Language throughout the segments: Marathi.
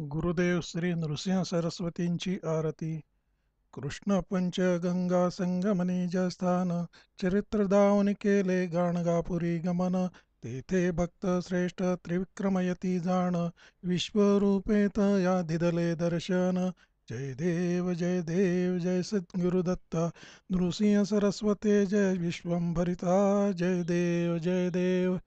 गुरुदेव श्री नृसिंह सरस्वतींची आरती. कृष्ण पंचगंगा संगमनी जस्थान, चरित्र दावून केले गाणगापुरी गमन. तेथे भक्त श्रेष्ठ त्रिविक्रमयती जाण, विश्वरूपेत या दिदले दर्शन. जय देव जय सद्गुरुदत्ता, नृसिंह सरस्वते जय विश्वंभरिता. जय देव.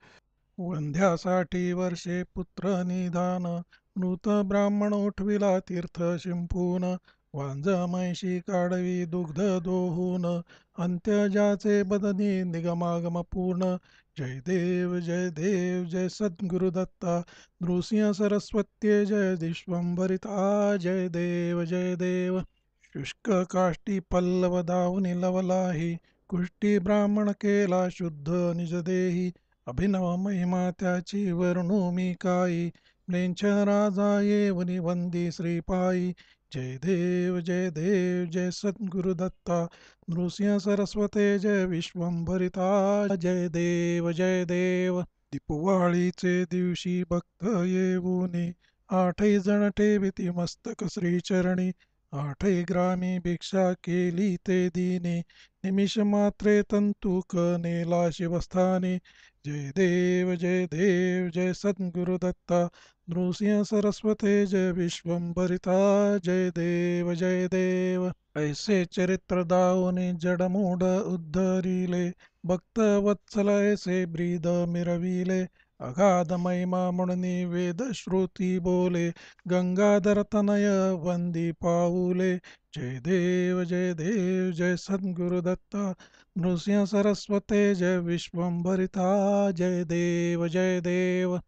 वंध्यासाठी वर्षे पुत्र निधान, मृत ब्राह्मण उठविला तीर्थ शिंपून. वांज म्हैशी काढवी दुग्ध दोहून, अंत्य ज्याचे बदनी निगमागम पूर्ण. जय देव जय सद्गुरुदत्ता, नृसिंह सरस्वत्ये जय विश्वंभरिता. जय देव. शुष्क काष्टी पल्लव दावुनी लवलाही, कुष्टी ब्राह्मण केला शुद्ध निजदेही. अभिनव महिमा त्याची वर्णू मी काही, म्लेच्छ राजा येऊनी वंदी श्रीपायी. जय देव जय सद्गुरुदत्ता, नृसिंह सरस्वते जय विश्वंभरिता. जय देव. दीपवाळीचे दिवशी भक्त येऊनी, आठही जण ठेविती मस्तक श्रीचरणी. आठही ग्रामी भिक्षा केली ते दिनी, निमिष मात्रे तंतुक नेला शिवस्थानी. जय देव जय सद्गुरुदत्ता, नृसिंह सरस्वते जय विश्वंभरिता. जय देव. ऐसे चरित्र दावुनी जडमूढ उद्धरिले, भक्त वत्सल ऐसे ब्रीद मिरविले. अगाध महिमा म्हणून वेद श्रुती बोले, गंगाधर तनय वंदी पाऊले. जय देव जय सद्गुरुदत्ता, नृसिंह सरस्वते जय विश्वंभरिता. जय देव.